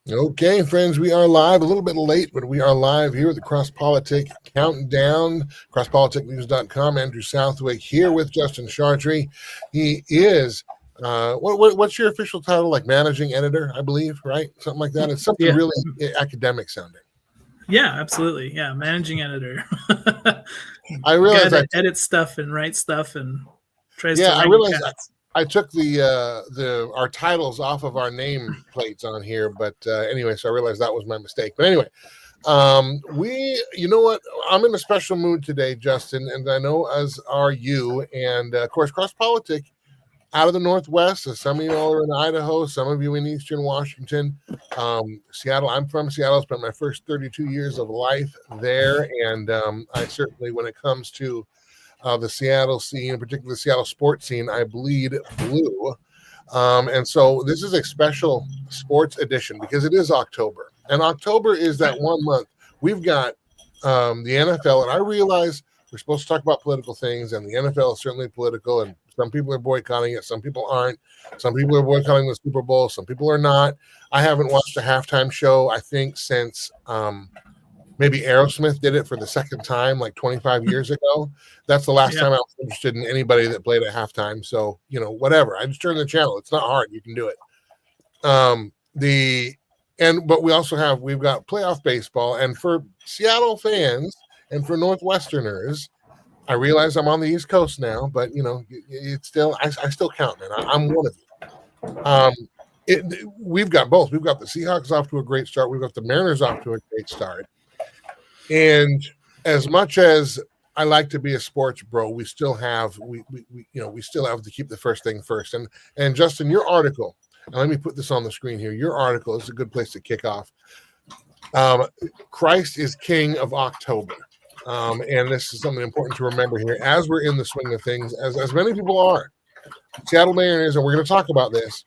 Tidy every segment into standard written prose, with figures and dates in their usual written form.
Okay, friends, we are live, a little bit late, but we are live here at the Cross Politic Countdown, crosspoliticnews.com. Andrew Southwick here with Justin Chartrey. He is, what's your official title? Like managing editor, I believe, right? Something like that. It's something really academic sounding. Yeah, absolutely. Yeah, managing editor. I realize that edits stuff and writes stuff and tries to I ring realize cats. I took our titles off of our name plates on here, but anyway, so I realized that was my mistake. But anyway, you know what? I'm in a special mood today, Justin, and I know as are you. And of course, Cross Politic out of the Northwest. So some of you all are in Idaho, some of you in Eastern Washington, Seattle. I'm from Seattle. Spent my first 32 years of life there, and I certainly, when it comes to the Seattle scene, particularly the Seattle sports scene, I bleed blue. And so this is a special sports edition because it is October. And October is that 1 month. We've got the NFL, and I realize we're supposed to talk about political things, and the NFL is certainly political, and some people are boycotting it, some people aren't. Some people are boycotting the Super Bowl, some people are not. I haven't watched a halftime show, I think, since maybe Aerosmith did it for the second time like 25 years ago. That's the last time I was interested in anybody that played at halftime. So, whatever. I just turn the channel. It's not hard. You can do it. But we've got playoff baseball. And for Seattle fans and for Northwesterners, I realize I'm on the East Coast now, but it's still, I still count, man. I'm one of you. We've got both. We've got the Seahawks off to a great start. We've got the Mariners off to a great start. And as much as I like to be a sports bro, we still have we still have to keep the first thing first. And Justin, your article, and let me put this on the screen here. Your article is a good place to kick off. Christ is King of October. And this is something important to remember here as we're in the swing of things, as many people are. Seattle Mariners, and we're going to talk about this,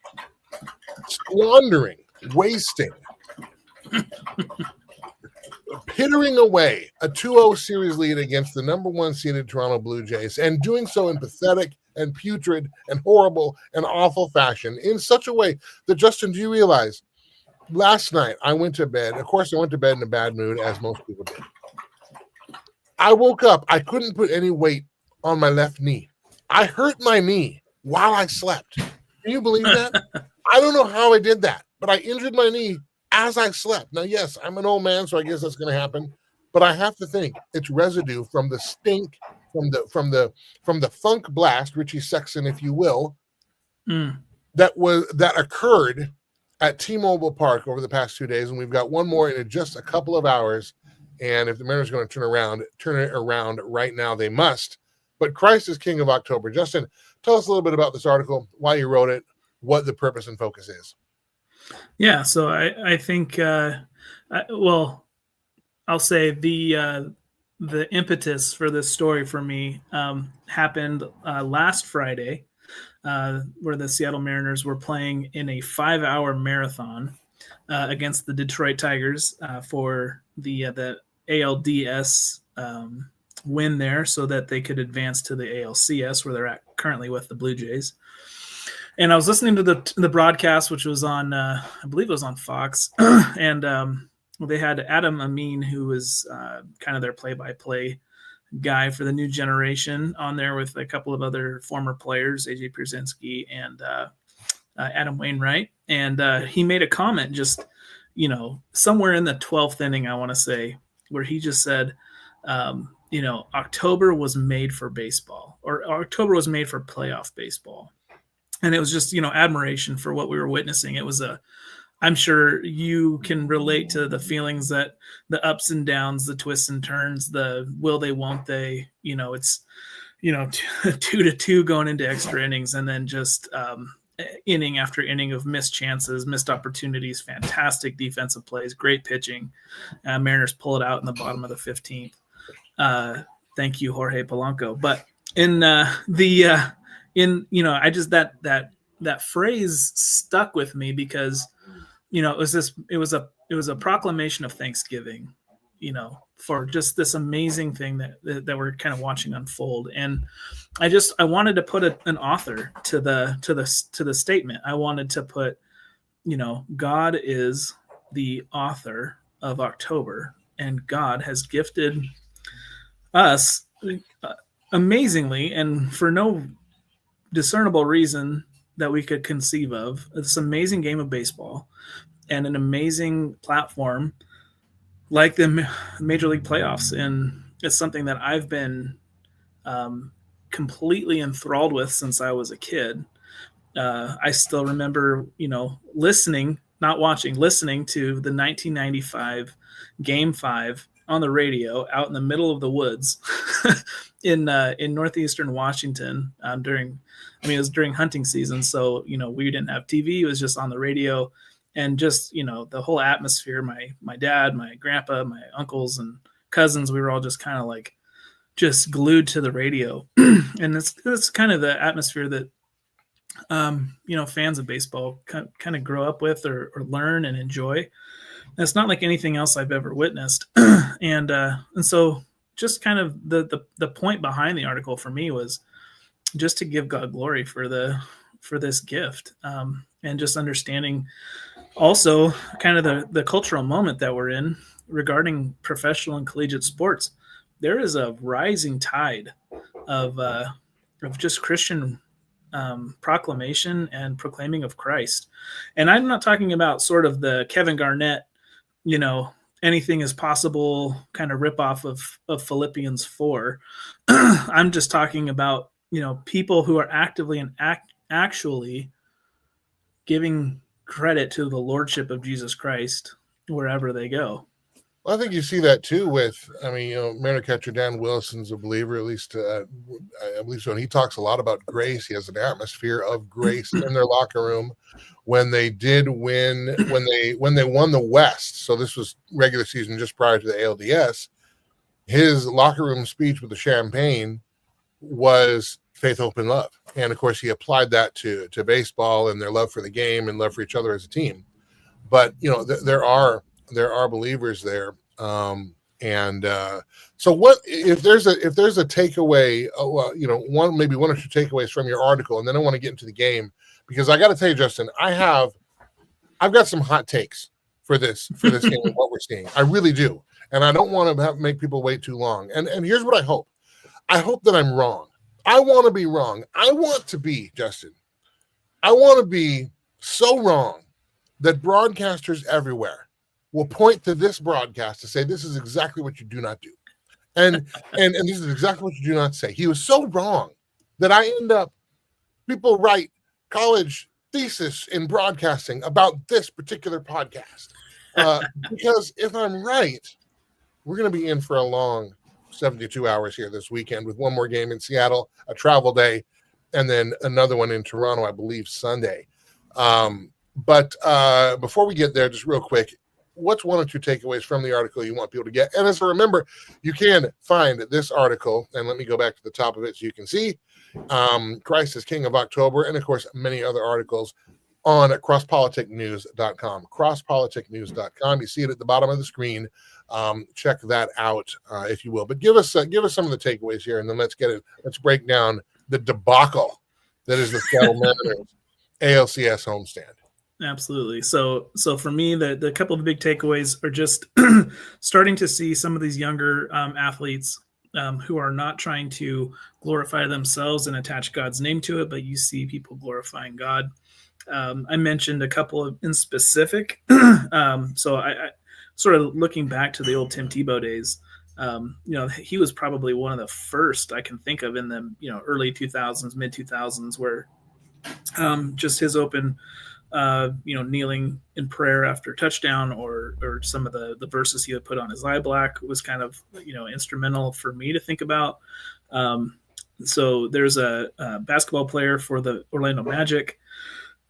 squandering, wasting, pittering away a 2-0 series lead against the number one seeded Toronto Blue Jays, and doing so in pathetic and putrid and horrible and awful fashion in such a way that, Justin, do you realize last night I went to bed? Of course, I went to bed in a bad mood, as most people did. I woke up. I couldn't put any weight on my left knee. I hurt my knee while I slept. Can you believe that? I don't know how I did that, but I injured my knee as I slept. Now, yes, I'm an old man, so I guess that's going to happen. But I have to think it's residue from the stink, from the funk blast, Richie Sexton, if you will, that occurred at T-Mobile Park over the past 2 days, and we've got one more in just a couple of hours. And if the Mariners are going to turn it around right now, they must. But Christ is King of October. Justin, tell us a little bit about this article, why you wrote it, what the purpose and focus is. Yeah, so I think, I'll say the impetus for this story for me happened last Friday, where the Seattle Mariners were playing in a 5-hour marathon against the Detroit Tigers for the ALDS win there, so that they could advance to the ALCS, where they're at currently with the Blue Jays. And I was listening to the broadcast, which was on, I believe it was on Fox, and they had Adam Amin, who was kind of their play-by-play guy for the new generation, on there with a couple of other former players, AJ Pierzynski and Adam Wainwright. And he made a comment just, somewhere in the 12th inning, I want to say, where he just said, October was made for baseball, or October was made for playoff baseball. And it was just, admiration for what we were witnessing. It was I'm sure you can relate to the feelings, that the ups and downs, the twists and turns, the will they, won't they, it's, 2-2 going into extra innings, and then just inning after inning of missed chances, missed opportunities, fantastic defensive plays, great pitching. Mariners pull it out in the bottom of the 15th. Thank you, Jorge Polanco. But I just that phrase stuck with me because, it was a proclamation of Thanksgiving, for just this amazing thing that we're kind of watching unfold. And I wanted to put an author to the statement. I wanted to put, God is the author of October, and God has gifted us amazingly, and for no discernible reason that we could conceive of, this amazing game of baseball and an amazing platform like the Major League playoffs. And it's something that I've been completely enthralled with since I was a kid. I still remember, listening, not watching, listening to the 1995 Game 5 on the radio out in the middle of the woods in northeastern Washington it was during hunting season. So, we didn't have TV. It was just on the radio. And just, the whole atmosphere, my dad, my grandpa, my uncles and cousins, we were all just kind of like just glued to the radio. And it's kind of the atmosphere that fans of baseball kind of grow up with or learn and enjoy. And it's not like anything else I've ever witnessed. and so just kind of the point behind the article for me was just to give God glory for this gift, and just understanding also kind of the cultural moment that we're in regarding professional and collegiate sports. There is a rising tide of just Christian proclamation and proclaiming of Christ. And I'm not talking about sort of the Kevin Garnett, anything is possible kind of ripoff of Philippians 4. I'm just talking about, people who are actively and actually giving credit to the lordship of Jesus Christ wherever they go. Well, I think you see that too with, Mariner catcher Dan Wilson's a believer, at least I believe so. And he talks a lot about grace. He has an atmosphere of grace in their locker room. When they did win, when they won the West, so this was regular season just prior to the ALDS, his locker room speech with the champagne was faith, hope, and love. And of course, he applied that to baseball and their love for the game and love for each other as a team. But there are believers there, so what if there's a takeaway? Maybe one or two takeaways from your article, and then I want to get into the game, because I got to tell you, Justin, I've got some hot takes for this game and what we're seeing. I really do, and I don't want to make people wait too long. And here's what I hope. I hope that I'm wrong. I want to be wrong. I want to be, Justin, I want to be so wrong that broadcasters everywhere will point to this broadcast to say, this is exactly what you do not do. And this is exactly what you do not say. He was so wrong that I end up, people write college thesis in broadcasting about this particular podcast. Because if I'm right, we're going to be in for a long 72 hours here this weekend with one more game in Seattle, a travel day, and then another one in Toronto, I believe, Sunday. But before we get there, just real quick, what's one or two takeaways from the article you want people to get? And as a remember, you can find this article, and let me go back to the top of it so you can see Christ is King of October, and of course, many other articles on crosspoliticnews.com. Crosspoliticnews.com. You see it at the bottom of the screen. Check that out, if you will. But give us some of the takeaways here, and then let's break down the debacle that is the Seattle Mariners ALCS homestand. Absolutely. So for me, the couple of big takeaways are just starting to see some of these younger athletes who are not trying to glorify themselves and attach God's name to it, but you see people glorifying God. I mentioned a couple of in specific. So I sort of looking back to the old Tim Tebow days. He was probably one of the first I can think of in the early 2000s, mid 2000s, where just his open kneeling in prayer after touchdown, or some of the verses he would put on his eye black was kind of instrumental for me to think about. So there's a basketball player for the Orlando Magic,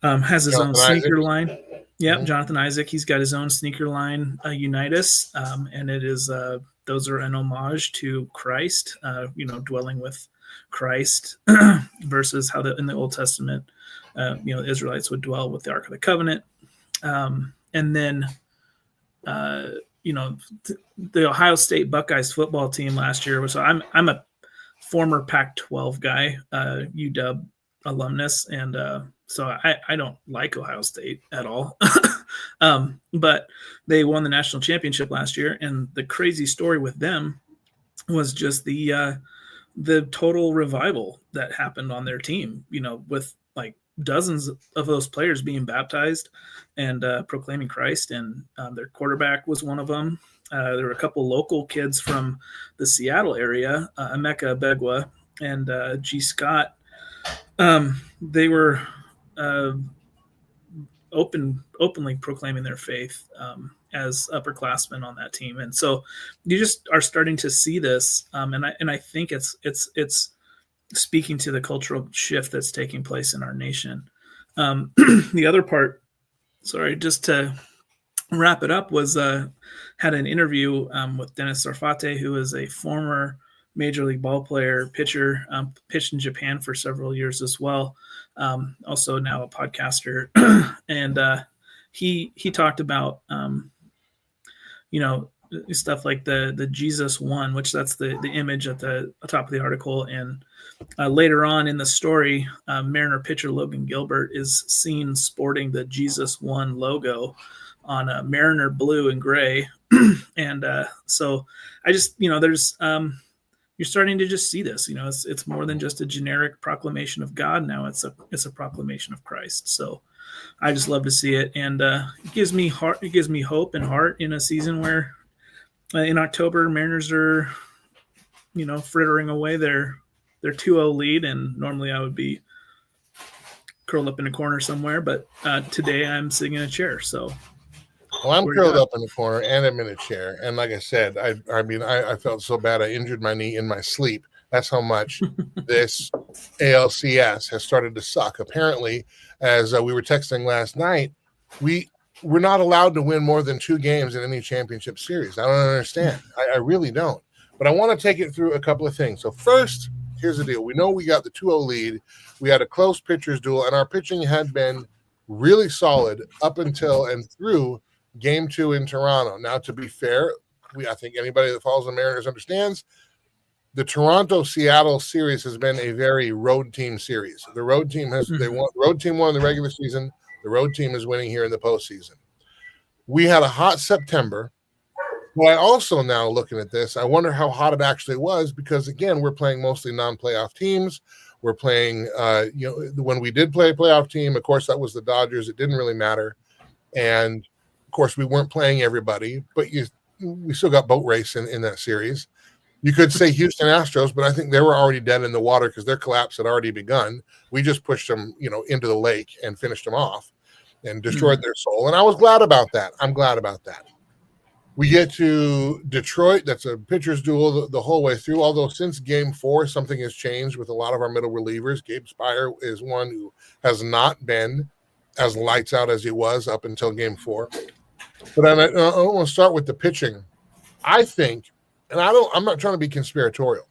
has his own sneaker line. Yeah, mm-hmm. Jonathan Isaac. He's got his own sneaker line, Unitas, and it is those are an homage to Christ, dwelling with Christ versus how in the Old Testament, the Israelites would dwell with the Ark of the Covenant. And then, the Ohio State Buckeyes football team last year. So I'm a former Pac-12 guy, UW alumnus, and so I don't like Ohio State at all. But they won the national championship last year, and the crazy story with them was just the total revival that happened on their team. With like dozens of those players being baptized and proclaiming Christ, and their quarterback was one of them. There were a couple local kids from the Seattle area, Emeka Begwa and G. Scott. They were openly proclaiming their faith as upperclassmen on that team, and so you just are starting to see this, and I think it's speaking to the cultural shift that's taking place in our nation. The other part, sorry, just to wrap it up, was had an interview with Dennis Sarfate, who is a former Major League ball player, pitcher, pitched in Japan for several years as well. Also now a podcaster, and he talked about stuff like the Jesus one, which that's the image at the top of the article, and later on in the story, Mariner pitcher Logan Gilbert is seen sporting the Jesus one logo on a Mariner blue and gray, and so I just there's you're starting to just see this. It's more than just a generic proclamation of God now. It's a proclamation of Christ. So I just love to see it, and it gives me heart. It gives me hope and heart in a season where in October Mariners are frittering away their 2-0 lead, and normally I would be curled up in a corner somewhere, but today I'm sitting in a chair. So. Well, I'm curled up in the corner and I'm in a chair. And like I said, I felt so bad. I injured my knee in my sleep. That's how much this ALCS has started to suck. Apparently, as we were texting last night, we're not allowed to win more than 2 games in any championship series. I don't understand. I really don't. But I want to take it through a couple of things. So first, here's the deal. We know we got the 2-0 lead. We had a close pitcher's duel, and our pitching had been really solid up until and through Game 2 in Toronto. Now, to be fair, I think anybody that follows the Mariners understands the Toronto-Seattle series has been a very road team series. The road team road team won the regular season. The road team is winning here in the postseason. We had a hot September, but I also now looking at this, I wonder how hot it actually was, because again, we're playing mostly non-playoff teams. We're playing, when we did play a playoff team, of course, that was the Dodgers. It didn't really matter, and of course, we weren't playing everybody, but we still got boat race in that series. You could say Houston Astros, but I think they were already dead in the water because their collapse had already begun. We just pushed them, into the lake and finished them off and destroyed their soul. And I was glad about that. I'm glad about that. We get to Detroit. That's a pitcher's duel the whole way through, although since Game 4, something has changed with a lot of our middle relievers. Gabe Spire is one who has not been as lights out as he was up until Game 4. But I want to start with the pitching. I think, and I'm not trying to be conspiratorial,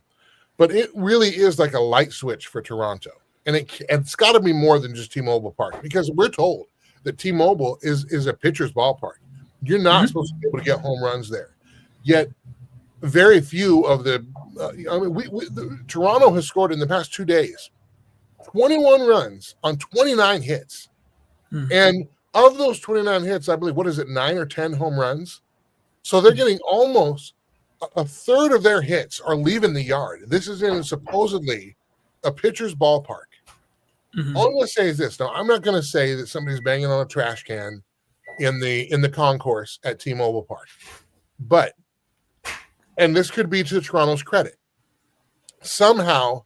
but it really is like a light switch for Toronto. And it's got to be more than just T-Mobile Park, because we're told that T-Mobile is a pitcher's ballpark. You're not supposed to be able to get home runs there. Yet very few of Toronto has scored in the past 2 days 21 runs on 29 hits. And of those 29 hits, I believe, 9 or 10 home runs? So they're getting almost a third of their hits are leaving the yard. This is in supposedly a pitcher's ballpark. All I'm going to say is this. Now, I'm not going to say that somebody's banging on a trash can in the concourse at T-Mobile Park. But, and this could be to Toronto's credit, somehow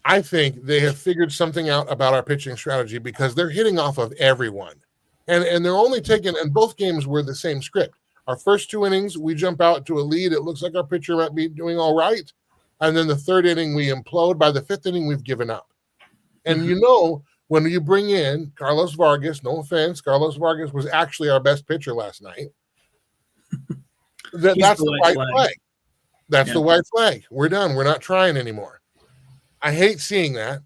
I think they have figured something out about our pitching strategy, because they're hitting off of everyone. And they're only taking, and both games were the same script. Our first 2 innings, we jump out to a lead. It looks like our pitcher might be doing all right. And then the 3rd inning, we implode. By the 5th inning, we've given up. And when you bring in Carlos Vargas, no offense, Carlos Vargas was actually our best pitcher last night. That's the white flag. That's the white flag. We're done. We're not trying anymore. I hate seeing that.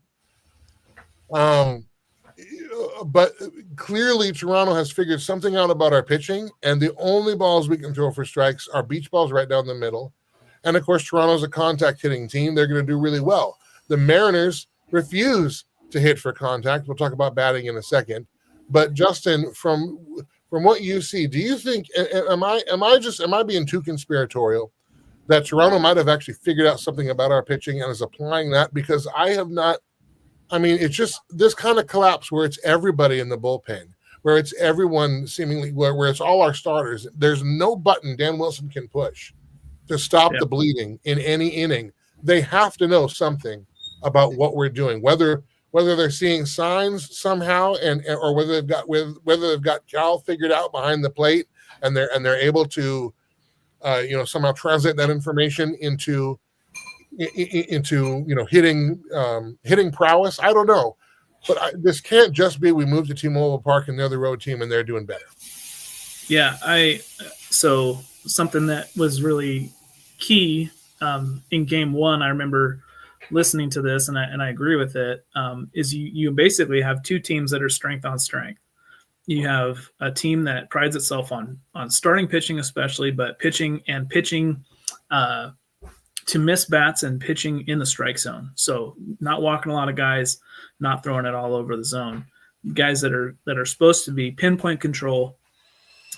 But clearly Toronto has figured something out about our pitching, and the only balls we can throw for strikes are beach balls right down the middle. And, of course, Toronto's a contact hitting team. They're going to do really well. The Mariners refuse to hit for contact. We'll talk about batting in a second. But, Justin, from from what you see, do you think am I being too conspiratorial that Toronto might have actually figured out something about our pitching and is applying that? Because I have not. I mean, it's just this kind of collapse where it's everybody in the bullpen, where it's everyone seemingly where it's all our starters. There's no button Dan Wilson can push to stop the bleeding in any inning. They have to know something about what we're doing, whether they're seeing signs somehow, or whether they've got Cal figured out behind the plate, and they're able to somehow translate that information into hitting prowess. I don't know, but this can't just be we moved to T-Mobile Park and they're the road team and they're doing better. Yeah, so something that was really key in game one, I remember listening to this and I agree with it, is you basically have two teams that are strength on strength. You have a team that prides itself on starting pitching especially, but pitching to miss bats and pitching in the strike zone. So not walking a lot of guys, not throwing it all over the zone. Guys that are supposed to be pinpoint control,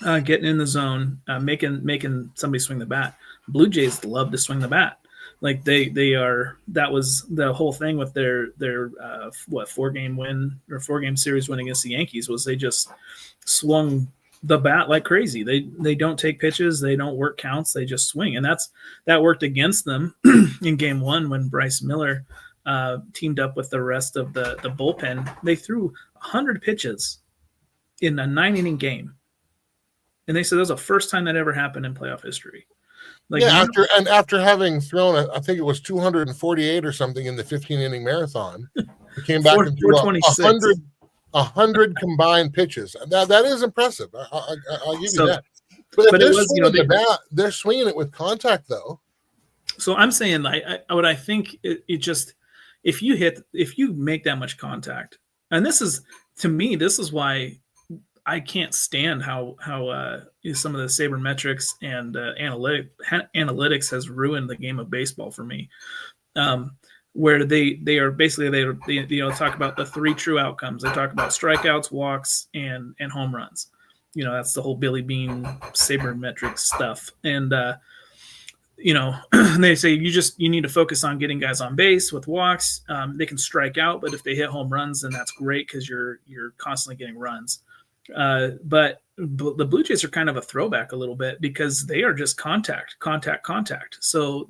getting in the zone, making somebody swing the bat. Blue Jays love to swing the bat. Like they are. That was the whole thing with their 4-game win or 4-game series win against the Yankees, was they just swung the bat like crazy. They don't take pitches, they don't work counts, they just swing, and that worked against them in game one when Bryce Miller teamed up with the rest of the bullpen. They threw 100 pitches in a 9-inning game, and they said that was the first time that ever happened in playoff history. Like, yeah, after having thrown, I think it was 248 or something in the 15-inning marathon, it came back and threw 100 combined pitches. That is impressive. I'll give you that. But they're swinging the bat, they're swinging it with contact, though. So I'm saying, I think it just, if you make that much contact, and this is, to me, this is why I can't stand how some of the sabermetrics and analytics has ruined the game of baseball for me. Where they are basically they talk about the 3 true outcomes. They talk about strikeouts, walks, and home runs. That's the whole Billy Bean sabermetrics stuff. And they say you need to focus on getting guys on base with walks. They can strike out, but if they hit home runs, then that's great because you're constantly getting runs. But the Blue Jays are kind of a throwback a little bit because they are just contact. So,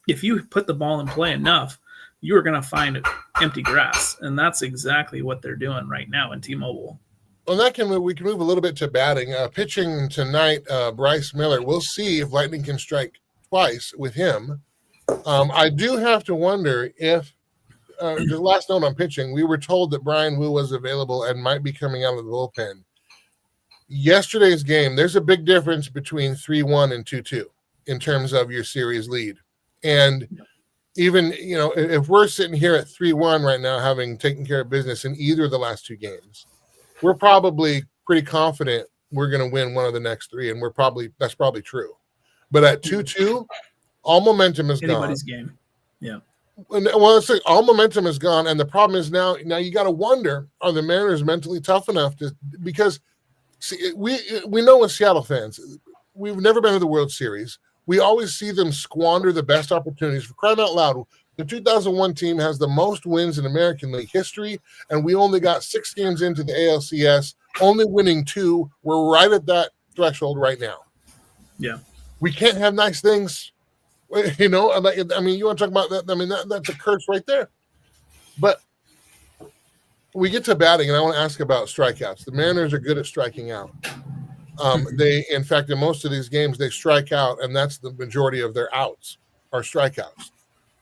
if you put the ball in play enough, you are going to find empty grass. And that's exactly what they're doing right now in T-Mobile. Well, we can move a little bit to batting. Pitching tonight, Bryce Miller. We'll see if lightning can strike twice with him. I do have to wonder if the last note on pitching, we were told that Brian Wu was available and might be coming out of the bullpen. Yesterday's game, there's a big difference between 3-1 and 2-2 in terms of your series lead. And even, if we're sitting here at 3-1 right now, having taken care of business in either of the last 2 games, we're probably pretty confident we're going to win one of the next 3, and that's probably true. But at 2-2, all momentum is gone. Anybody's game. Yeah. Well, it's like all momentum is gone, and the problem is now you got to wonder, are the Mariners mentally tough enough to, because see, we know as Seattle fans, we've never been to the World Series. We always see them squander the best opportunities. For crying out loud, the 2001 team has the most wins in American League history, and we only got 6 games into the ALCS, only winning 2. We're right at that threshold right now. Yeah. We can't have nice things. You want to talk about that? I mean, that's a curse right there. But we get to batting, and I want to ask about strikeouts. The Mariners are good at striking out. In fact, in most of these games, they strike out, and that's the majority of their outs are strikeouts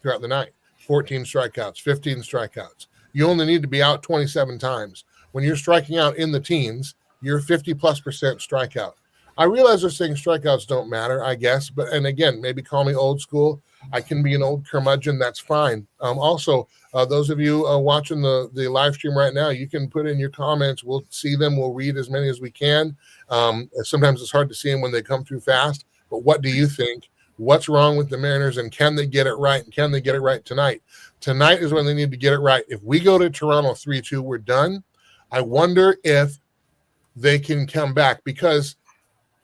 throughout the night. 14 strikeouts, 15 strikeouts. You only need to be out 27 times. When you're striking out in the teens, you're 50+% strikeout. I realize they're saying strikeouts don't matter, I guess, and again, maybe call me old school. I can be an old curmudgeon. That's fine. Also, those of you watching the live stream right now, you can put in your comments. We'll see them. We'll read as many as we can. Sometimes it's hard to see them when they come through fast. But what do you think? What's wrong with the Mariners, and can they get it right? And can they get it right tonight? Tonight is when they need to get it right. If we go to Toronto 3-2, we're done. I wonder if they can come back, because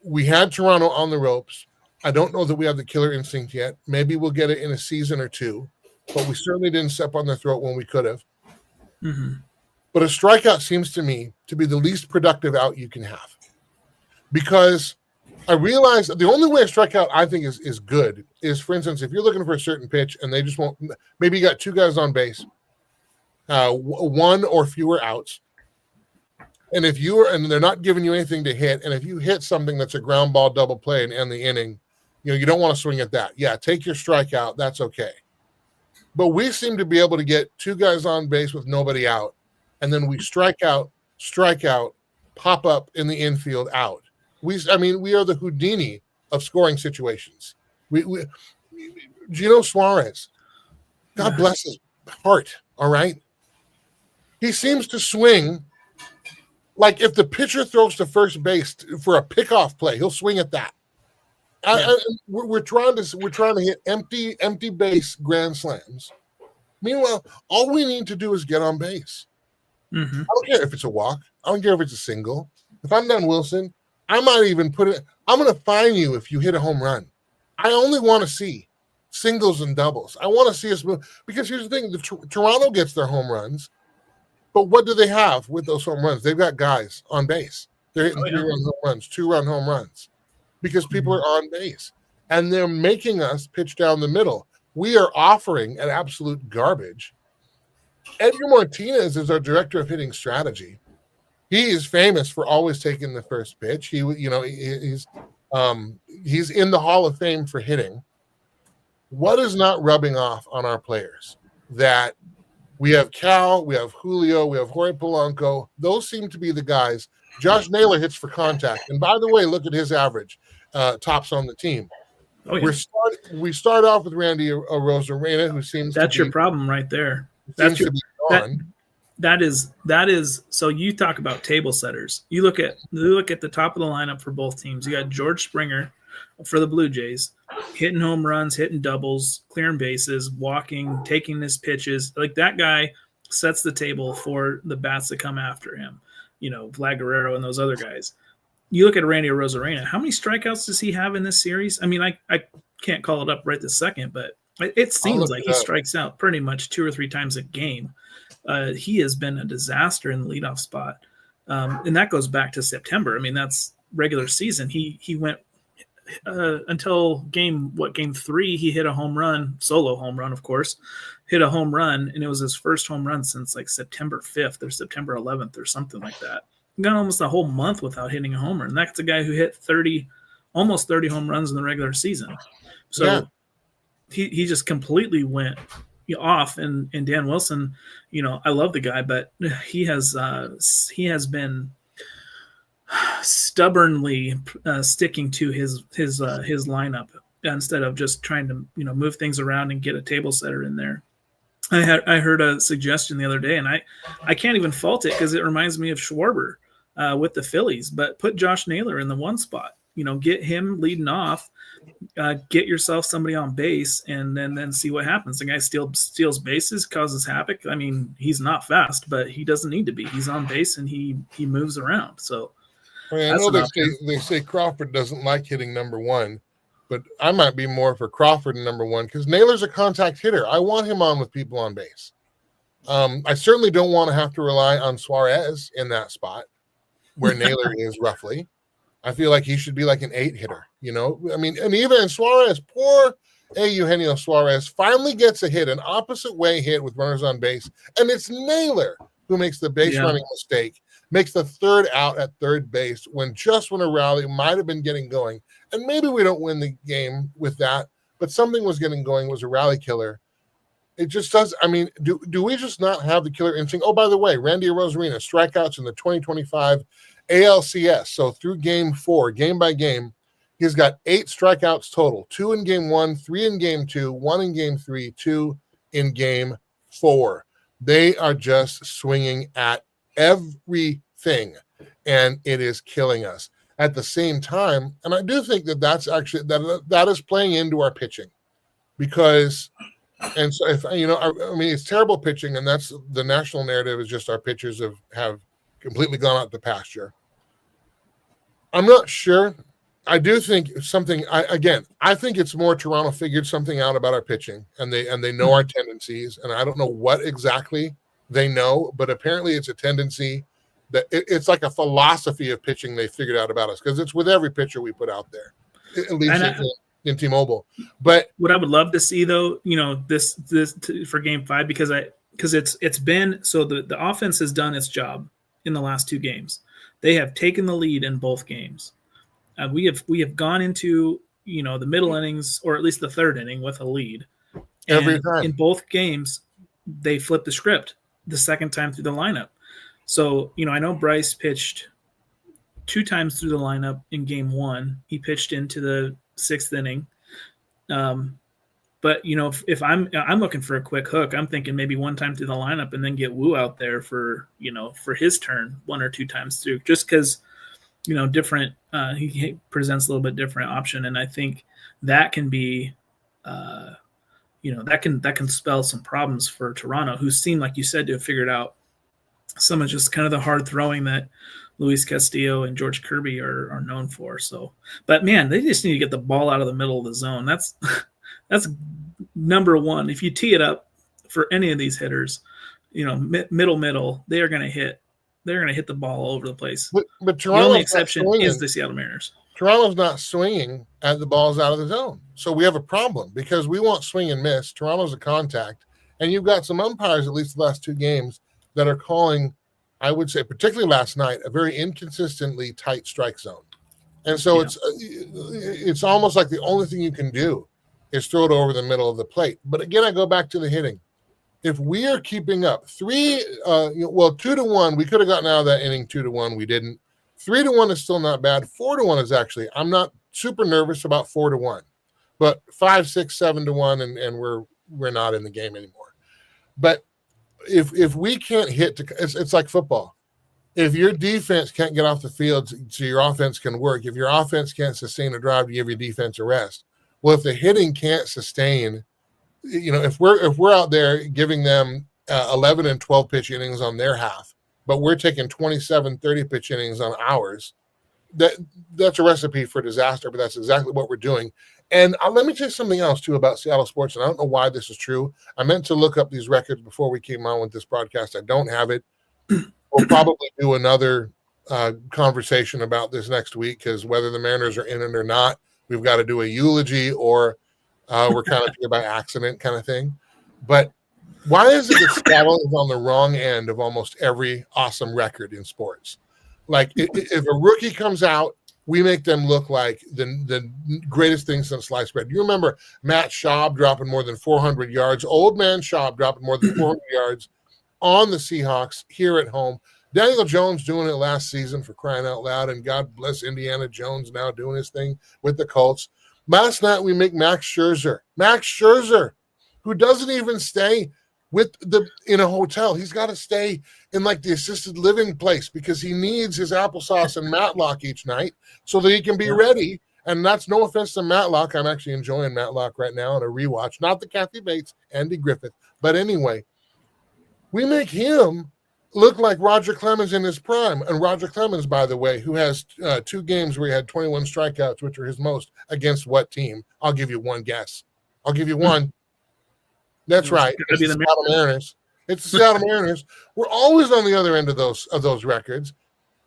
we had Toronto on the ropes. I don't know that we have the killer instinct yet. Maybe we'll get it in a season or two, but we certainly didn't step on their throat when we could have. Mm-hmm. But a strikeout seems to me to be the least productive out you can have, because I realize the only way a strikeout I think is good is, for instance, if you're looking for a certain pitch and they just won't, maybe you got two guys on base, one or fewer outs. And if and they're not giving you anything to hit, and if you hit something that's a ground ball double play and end the inning, you don't want to swing at that. Yeah, take your strikeout. That's okay. But we seem to be able to get two guys on base with nobody out, and then we strike out, pop up in the infield, out. We are the Houdini of scoring situations. Gino Suarez, God bless his heart, all right? He seems to swing like if the pitcher throws to first base for a pickoff play, he'll swing at that. Yeah. We're trying to hit empty base grand slams. Meanwhile, all we need to do is get on base. Mm-hmm. I don't care if it's a walk. I don't care if it's a single. If I'm Don Wilson, I might even put it. I'm going to fine you if you hit a home run. I only want to see singles and doubles. I want to see us move, because here's the thing: Toronto gets their home runs, but what do they have with those home runs? They've got guys on base. They're hitting 3-run home runs, 2-run home runs, because people are on base, and they're making us pitch down the middle. We are offering an absolute garbage. Edgar Martinez is our director of hitting strategy. He is famous for always taking the first pitch. He's in the Hall of Fame for hitting. What is not rubbing off on our players? That we have Cal, we have Julio, we have Jorge Polanco. Those seem to be the guys. Josh Naylor hits for contact. And by the way, look at his average, tops on the team. Oh, yeah. We start off with Randy Arozarena, who seems that's to be, your problem right there. That's your that is so you talk about table setters. You look at the top of the lineup for both teams. You got George Springer for the Blue Jays, hitting home runs, hitting doubles, clearing bases, walking, taking his pitches. Like, that guy sets the table for the bats that come after him. Vlad Guerrero and those other guys. You look at Randy Arozarena. How many strikeouts does he have in this series? I mean, I can't call it up right this second, but it seems like he strikes out pretty much 2 or 3 times a game. He has been a disaster in the leadoff spot, and that goes back to September. I mean, that's regular season. He went until game 3. He hit a home run, solo home run, of course. Hit a home run, and it was his first home run since like September 5th or September 11th or something like that. He got almost a whole month without hitting a homer, and that's a guy who hit almost 30 home runs in the regular season. So yeah. He just completely went off, and Dan Wilson, I love the guy, but he has been stubbornly sticking to his lineup instead of just trying to move things around and get a table setter in there. I heard a suggestion the other day, and I can't even fault it because it reminds me of Schwarber with the Phillies, but put Josh Naylor in the one spot. Get him leading off, get yourself somebody on base, and then see what happens. The guy steals bases, causes havoc. I mean, he's not fast, but he doesn't need to be. He's on base and he moves around. So I know they say Crawford doesn't like hitting number one, but I might be more for Crawford in number one because Naylor's a contact hitter. I want him on with people on base. I certainly don't want to have to rely on Suarez in that spot where Naylor is roughly. I feel like he should be like an 8 hitter, I mean, and even Suarez, poor Eugenio Suarez, finally gets a hit, an opposite way hit with runners on base, and it's Naylor who makes the base running mistake, makes the third out at third base when a rally might have been getting going. And maybe we don't win the game with that, but something was getting going, was a rally killer. It just does. I mean, do we just not have the killer instinct? Oh, by the way, Randy Arozarena, strikeouts in the 2025 ALCS. So through game 4, game by game, he's got 8 strikeouts total, 2 in game 1, 3 in game 2, 1 in game 3, 2 in game 4. They are just swinging at everything, and it is killing us at the same time. And I do think that's actually that is playing into our pitching, because, and so if I mean, it's terrible pitching, and that's the national narrative is just our pitchers have completely gone out to pasture. I'm not sure. I do think something. I think it's more Toronto figured something out about our pitching, and they know our tendencies, and I don't know what exactly they know, but apparently it's a tendency that it's like a philosophy of pitching they figured out about us, because it's with every pitcher we put out there, at least in T-Mobile. But what I would love to see, though, this for Game 5, because it's been so the offense has done its job in the last 2 games. They have taken the lead in both games. We have gone into the middle innings, or at least the 3rd inning, with a lead. Every time in both games, they flipped the script the second time through the lineup. So I know Bryce pitched 2 times through the lineup in Game 1. He pitched into the 6th inning. But if I'm looking for a quick hook, I'm thinking maybe 1 time through the lineup and then get Wu out there for his turn 1 or 2 times through, just because different. He presents a little bit different option, and I think that can be, that can spell some problems for Toronto, who seem, like you said, to have figured out some of just kind of the hard throwing that Luis Castillo and George Kirby are known for. So, but man, they just need to get the ball out of the middle of the zone. That's number one. If you tee it up for any of these hitters, middle, they are going to hit. They're going to hit the ball all over the place. But the only exception is the Seattle Mariners. Toronto's not swinging at the balls out of the zone. So we have a problem, because we want swing and miss. Toronto's a contact. And you've got some umpires, at least the last 2 games, that are calling, I would say, particularly last night, a very inconsistently tight strike zone. And so it's almost like the only thing you can do is throw it over the middle of the plate. But again, I go back to the hitting. If we are keeping up 2-1, we could have gotten out of that inning 2-1. We didn't. 3-1 is still not bad. 4-1 is actually, I'm not super nervous about 4-1, but 5, 6, 7-1, and we're not in the game anymore. But if we can't hit, it's like football. If your defense can't get off the field so your offense can work, if your offense can't sustain a drive to give your defense a rest, well, if the hitting can't sustain, if we're out there giving them 11 and 12 pitch innings on their half, but we're taking 27, 30 pitch innings on ours, that's a recipe for disaster, but that's exactly what we're doing. And let me tell you something else, too, about Seattle sports, and I don't know why this is true. I meant to look up these records before we came on with this broadcast. I don't have it. We'll probably do another conversation about this next week, because whether the Mariners are in it or not, we've got to do a eulogy, or we're kind of here by accident kind of thing. But why is it that Seattle is on the wrong end of almost every awesome record in sports? Like, if a rookie comes out, we make them look like the greatest thing since sliced bread. You remember Matt Schaub dropping more than 400 yards, old man Schaub dropping more than 400 yards on the Seahawks here at home. Daniel Jones doing it last season, for crying out loud, and God bless Indiana Jones now doing his thing with the Colts. Last night we make Max Scherzer, who doesn't even stay in a hotel. He's got to stay in like the assisted living place, because he needs his applesauce and Matlock each night so that he can be ready. And that's no offense to Matlock. I'm actually enjoying Matlock right now on a rewatch, not the Kathy Bates, Andy Griffith. But anyway, we make him look like Roger Clemens in his prime. And Roger Clemens, by the way, who has 2 games where he had 21 strikeouts, which are his most, against what team? I'll give you one guess. I'll give you one. That's right. It's the Seattle Mariners. It's the Seattle Mariners. We're always on the other end of those records,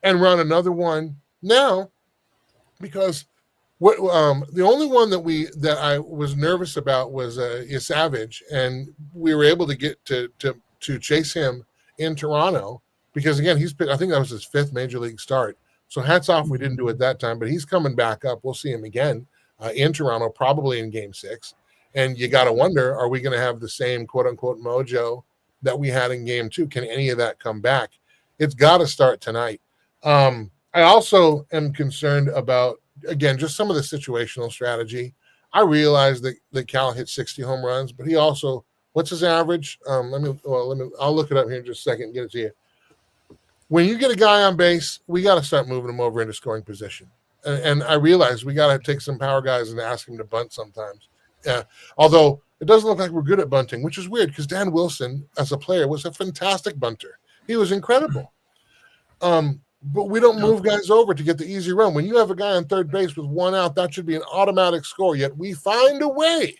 and we're on another one now, because the only one that I was nervous about was Savage, and we were able to get to chase him in Toronto, because again, I think that was his 5th major league start. So hats off we didn't do it that time, but he's coming back up. We'll see him again in Toronto, probably in Game 6. And you got to wonder, are we going to have the same quote-unquote mojo that we had in Game 2? Can any of that come back? It's got to start tonight. I also am concerned about, again, just some of the situational strategy. I realize that Cal hit 60 home runs, but he also, what's his average? I'll look it up here in just a second and get it to you. When you get a guy on base, we got to start moving him over into scoring position. And I realize we got to take some power guys and ask him to bunt sometimes. Although it doesn't look like we're good at bunting, which is weird, because Dan Wilson, as a player, was a fantastic bunter. He was incredible. But we don't move guys over to get the easy run. When you have a guy on third base with 1 out, that should be an automatic score. Yet we find a way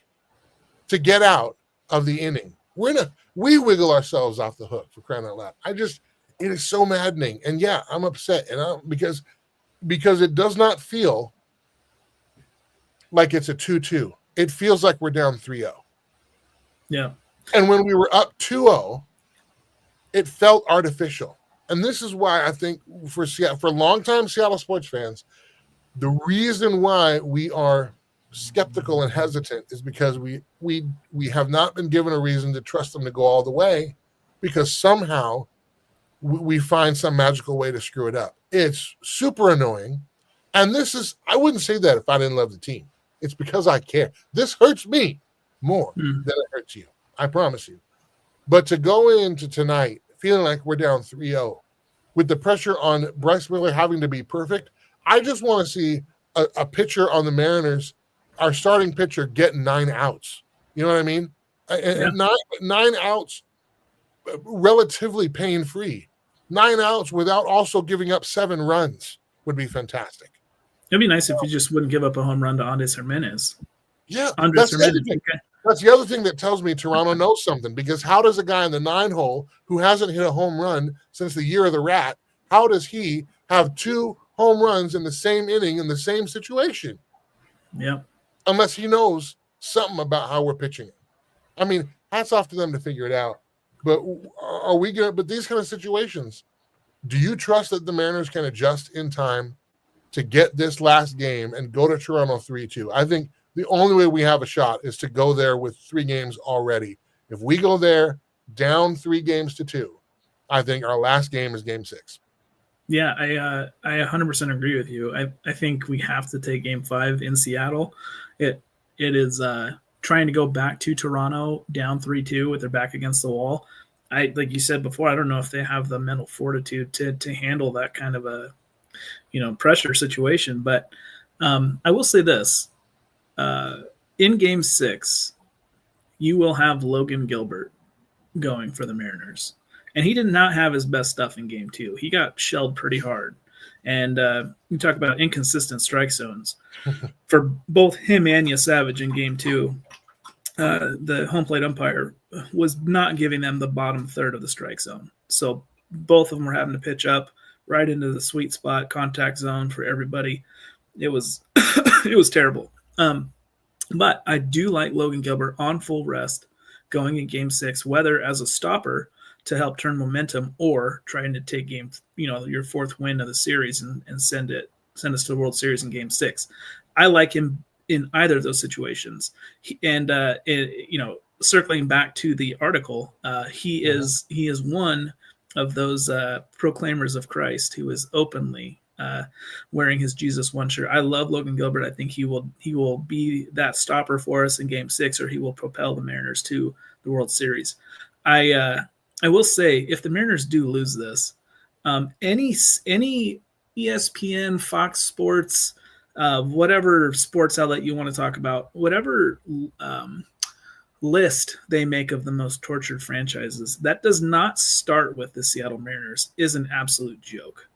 to get out of the inning. We wiggle ourselves off the hook, for crying out loud. It is so maddening. And yeah, I'm upset. And because it does not feel like it's a 2-2. It feels like we're down 3-0. Yeah. And when we were up 2-0, it felt artificial. And this is why I think for longtime Seattle sports fans, the reason why we are skeptical and hesitant is because we have not been given a reason to trust them to go all the way, because somehow we find some magical way to screw it up. It's super annoying. And I wouldn't say that if I didn't love the team. It's because I care. This hurts me more than it hurts you. I promise you. But to go into tonight feeling like we're down 3-0 with the pressure on Bryce Miller having to be perfect, I just want to see a pitcher on the Mariners, our starting pitcher, get 9 outs. You know what I mean? Yeah. 9 outs relatively pain-free. 9 outs without also giving up 7 runs would be fantastic. It'd be nice if you just wouldn't give up a home run to Andres Giménez. Yeah, that's the other thing that tells me Toronto knows something, because how does a guy in the 9-hole who hasn't hit a home run since the year of the rat, how does he have 2 home runs in the same inning in the same situation? Yeah. Unless he knows something about how we're pitching it. I mean, hats off to them to figure it out. But but these kind of situations, do you trust that the Mariners can adjust in time to get this last game and go to Toronto 3-2? I think the only way we have a shot is to go there with 3 games already. If we go there down 3-2, I think our last game is game 6. Yeah, I 100% agree with you. I think we have to take game 5 in Seattle. It is trying to go back to Toronto down 3-2 with their back against the wall. Like you said before, I don't know if they have the mental fortitude to handle that kind of a pressure situation. But I will say this. In game 6, you will have Logan Gilbert going for the Mariners. And he did not have his best stuff in game 2. He got shelled pretty hard. And you talk about inconsistent strike zones. For both him and Savage in game 2, the home plate umpire was not giving them the bottom third of the strike zone. So both of them were having to pitch up right into the sweet spot contact zone for everybody. It was it was terrible. But I do like Logan Gilbert on full rest going in game 6, whether as a stopper to help turn momentum or trying to take your 4th win of the series and send us to the World Series in game 6. I like him in either of those situations. Circling back to the article, he is one of those proclaimers of Christ who is openly wearing his Jesus One shirt. I love Logan Gilbert. I think he will be that stopper for us in game 6, or he will propel the Mariners to the World Series. I will say, if the Mariners do lose this, any ESPN, Fox Sports, whatever sports outlet you want to talk about, whatever list they make of the most tortured franchises, that does not start with the Seattle Mariners, is an absolute joke.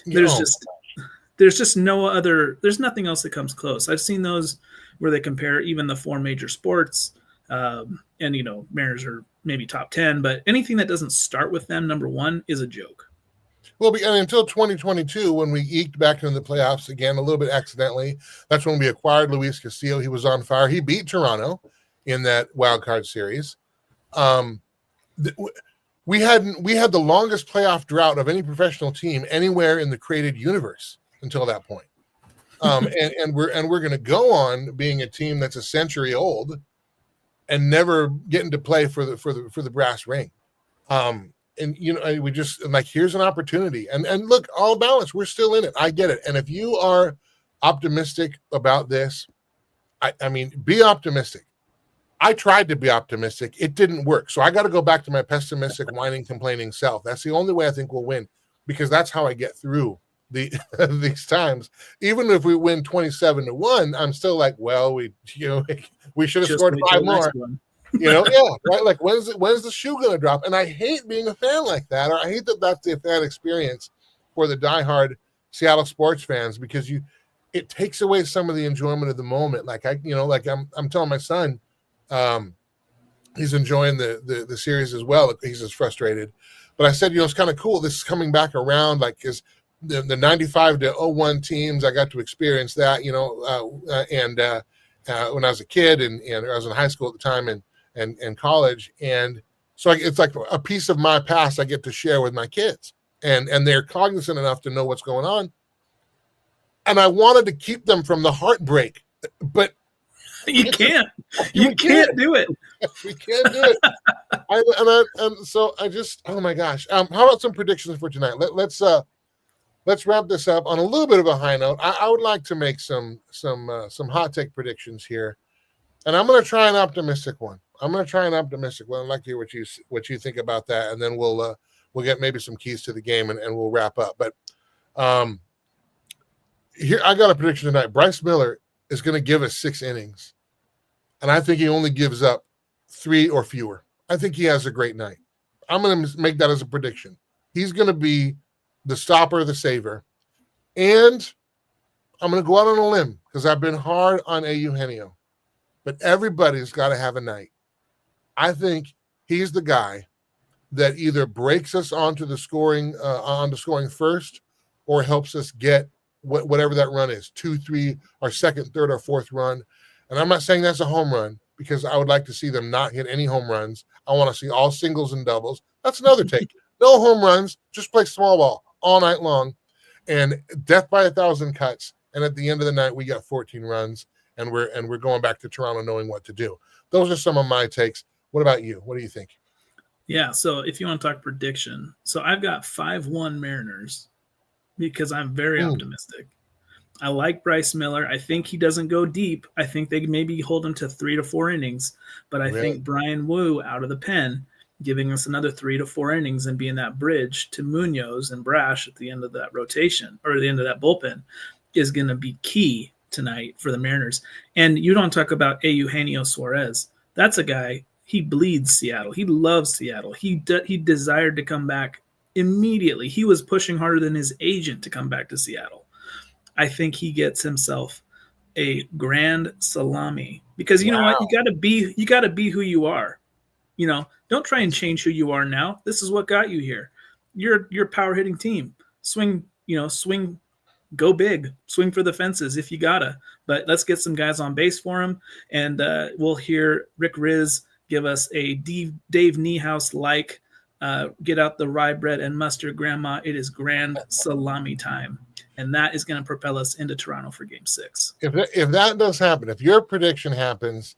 There's just no other. There's nothing else that comes close. I've seen those where they compare even the 4 major sports, and Mariners are maybe top 10, but anything that doesn't start with them, number 1, is a joke. Well, and until 2022, when we eked back into the playoffs again, a little bit accidentally, that's when we acquired Luis Castillo. He was on fire. He beat Toronto in that wild card series. We had the longest playoff drought of any professional team anywhere in the created universe until that point. And we're going to go on being a team that's a century old and never getting to play for the brass ring. We just like, here's an opportunity, and look, all balance, we're still in it. I get it. And if you are optimistic about this, I mean, be optimistic. I tried to be optimistic. It didn't work. So I got to go back to my pessimistic, whining, complaining self. That's the only way I think we'll win, because that's how I get through these times. Even if we win 27-1, I'm still like, well, we should have scored 5 more. Yeah, right. Like, when's the shoe going to drop? And I hate being a fan like that, or I hate that that's the fan experience. for the diehard Seattle sports fans, because it takes away some of the enjoyment of the moment. Like I'm telling my son, he's enjoying the series as well. He's as frustrated, but I said, it's kind of cool. This is coming back around, like, because the 95 to 01 teams, I got to experience that, when I was a kid and I was in high school at the time and college. And so it's like a piece of my past I get to share with my kids, and they're cognizant enough to know what's going on. And I wanted to keep them from the heartbreak, but you can't. You can't do it. We can't do it. So I just, oh my gosh. How about some predictions for tonight? Let's wrap this up on a little bit of a high note. I would like to make some hot take predictions here, and I'm going to try an optimistic one. I'd like to hear what you think about that, and then we'll get maybe some keys to the game, and we'll wrap up. But here I got a prediction tonight. Bryce Miller is going to give us 6 innings, and I think he only gives up 3 or fewer. I think he has a great night. I'm going to make that as a prediction. He's going to be the stopper, the saver. And I'm going to go out on a limb because I've been hard on Eugenio. But everybody's got to have a night. I think he's the guy that either breaks us onto scoring first, or helps us get whatever that run is, 2, 3, our second, third, or fourth run. And I'm not saying that's a home run, because I would like to see them not hit any home runs. I want to see all singles and doubles. That's another take. No home runs, just play small ball all night long, and death by 1,000 cuts. And at the end of the night, we got 14 runs, and we're going back to Toronto knowing what to do. Those are some of my takes. What about you? What do you think? Yeah, so if you want to talk prediction, so I've got 5-1 Mariners, because I'm very optimistic. I like Bryce Miller. I think he doesn't go deep. I think they maybe hold him to 3 to 4 innings, but I think Brian Wu out of the pen, giving us another 3 to 4 innings and being that bridge to Munoz and Brash at the end of that rotation, or the end of that bullpen, is going to be key tonight for the Mariners. And you don't talk about Eugenio Suarez. That's a guy, he bleeds Seattle. He loves Seattle. He desired to come back immediately. He was pushing harder than his agent to come back to Seattle. I think he gets himself a grand salami, because you know what? You got to be who you are. Don't try and change who you are now. This is what got you here. You're a power hitting team. Swing, go big, swing for the fences if you gotta. But let's get some guys on base for him, and we'll hear Rick Riz give us a Dave Niehaus-like get out the rye bread and mustard, grandma. It is grand salami time. And that is going to propel us into Toronto for Game 6. If that does happen, if your prediction happens,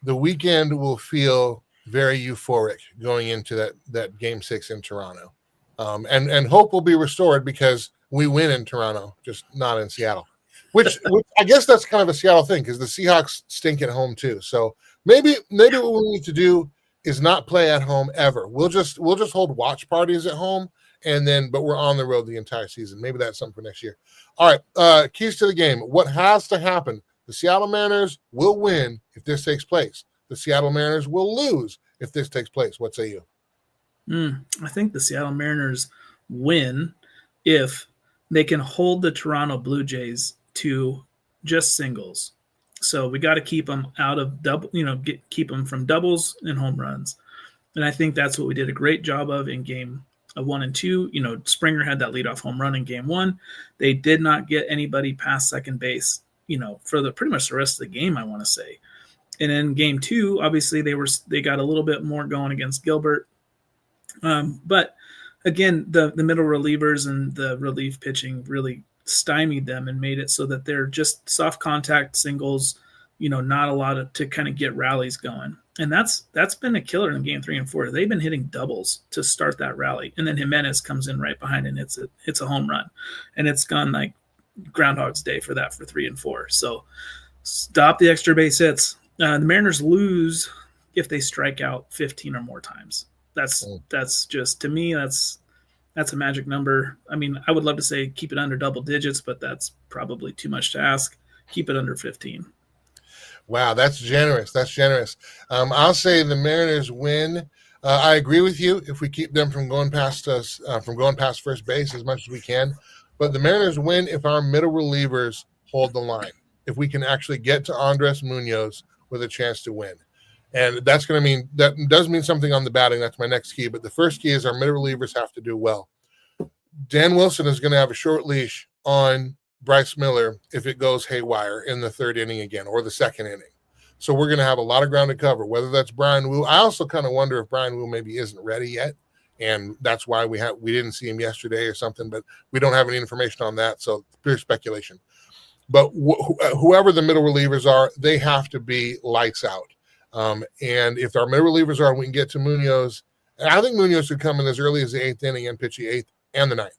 the weekend will feel very euphoric going into that Game 6 in Toronto. And hope will be restored because we win in Toronto, just not in Seattle. Which I guess that's kind of a Seattle thing, because the Seahawks stink at home too. So maybe what we need to do is not play at home ever. We'll just hold watch parties at home. But we're on the road the entire season. Maybe that's something for next year. All right, keys to the game. What has to happen? The Seattle Mariners will win if this takes place. The Seattle Mariners will lose if this takes place. What say you? I think the Seattle Mariners win if they can hold the Toronto Blue Jays to just singles. So we got to keep them out of double, keep them from doubles and home runs. And I think that's what we did a great job of in Game 1 and 2. Springer had that leadoff home run in Game 1. They did not get anybody past second base, for pretty much the rest of the game, I want to say. And in Game 2, obviously they got a little bit more going against Gilbert. But again, the middle relievers and the relief pitching really stymied them and made it so that they're just soft contact singles, not a lot to kind of get rallies going. And that's been a killer in Game 3 and 4. They've been hitting doubles to start that rally. And then Jimenez comes in right behind and hits a home run. And it's gone like Groundhog's Day for 3 and 4. So stop the extra base hits. The Mariners lose if they strike out 15 or more times. That's just, to me, that's a magic number. I mean, I would love to say keep it under double digits, but that's probably too much to ask. Keep it under 15. Wow, that's generous. I'll say the Mariners win. I agree with you. If we keep them from going past us, from going past first base as much as we can, but the Mariners win if our middle relievers hold the line. If we can actually get to Andres Munoz with a chance to win, and that's going to mean that does mean something on the batting. That's my next key. But the first key is our middle relievers have to do well. Dan Wilson is going to have a short leash on Bryce Miller if it goes haywire in the third inning again or the second inning. So we're going to have a lot of ground to cover, whether that's Brian Wu. I also kind of wonder if Brian Wu maybe isn't ready yet, and that's why we didn't see him yesterday or something, but we don't have any information on that, so pure speculation. But whoever the middle relievers are, they have to be lights out. And if our middle relievers are, we can get to Munoz. I think Munoz should come in as early as the eighth inning and pitch the eighth and the ninth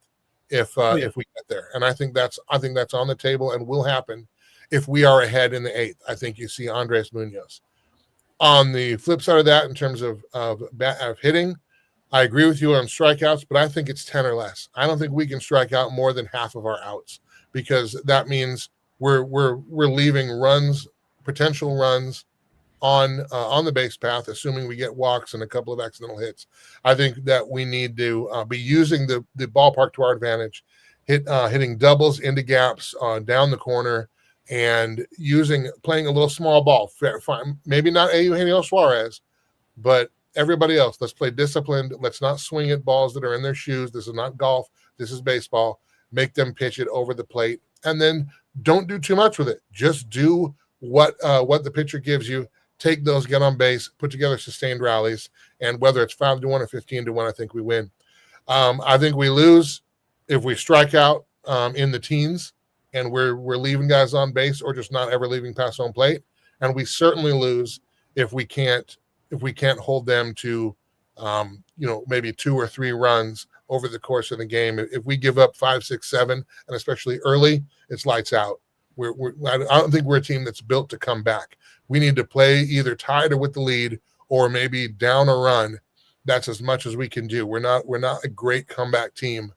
if we get there. And I think that's on the table and will happen. If we are ahead in the eighth, I think you see Andres Munoz. On the flip side of that, in terms of hitting, I agree with you on strikeouts, but I think it's 10 or less. I don't think we can strike out more than half of our outs, because that means we're leaving runs, potential runs, on the base path, assuming we get walks and a couple of accidental hits. I think that we need to be using the ballpark to our advantage, hitting doubles into gaps down the corner, and playing a little small ball. Maybe not Eugenio Suarez, but everybody else. Let's play disciplined. Let's not swing at balls that are in their shoes. This is not golf. This is baseball. Make them pitch it over the plate, and then don't do too much with it. Just do what the pitcher gives you. Take those, get on base, put together sustained rallies, and whether it's 5-1 or 15-1, I think we win. I think we lose if we strike out in the teens and we're leaving guys on base or just not ever leaving past home plate. And we certainly lose if we can't hold them to maybe 2 or 3 runs over the course of the game. If we give up 5, 6, 7, and especially early, it's lights out. I don't think we're a team that's built to come back. We need to play either tied or with the lead, or maybe down a run. That's as much as we can do. We're not a great comeback team.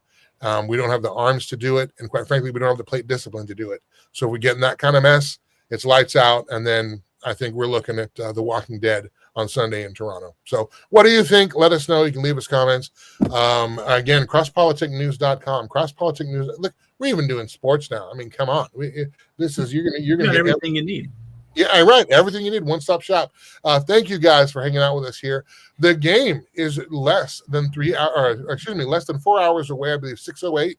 We don't have the arms to do it, and quite frankly, we don't have the plate discipline to do it. So if we get in that kind of mess, it's lights out, and then I think we're looking at The Walking Dead on Sunday in Toronto. So what do you think? Let us know. You can leave us comments. Again, crosspoliticnews.com. Crosspolitic News. Look, we're even doing sports now. I mean, come on. You're gonna get everything you need. Yeah, right. Everything you need, one-stop shop. Thank you guys for hanging out with us here. The game is less than 4 hours away. I believe 6:08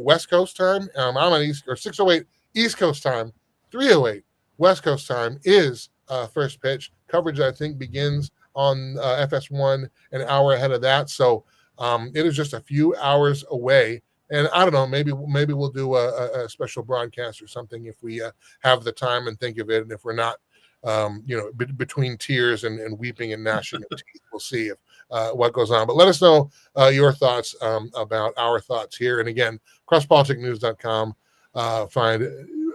West Coast time. I'm on East, or 6:08 East Coast time, 3:08 West Coast time is first pitch. Coverage, I think, begins on FS1 an hour ahead of that. So it is just a few hours away. And I don't know, maybe we'll do a special broadcast or something if we have the time and think of it. And if we're not, between tears and weeping and gnashing of teeth, we'll see if what goes on. But let us know your thoughts about our thoughts here. And again, crosspoliticnews.com. Find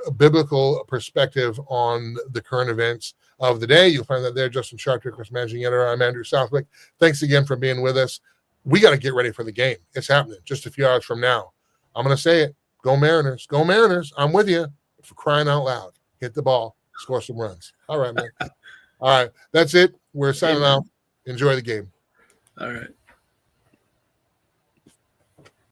a biblical perspective on the current events of the day. You'll find that there. Justin Sharp, of course, managing editor. I'm Andrew Southwick. Thanks again for being with us. We got to get ready for the game. It's happening just a few hours from now. I'm going to say it. Go Mariners. Go Mariners. I'm with you. For crying out loud. Hit the ball. Score some runs. All right, man. All right. That's it. We're signing out. Enjoy the game. All right.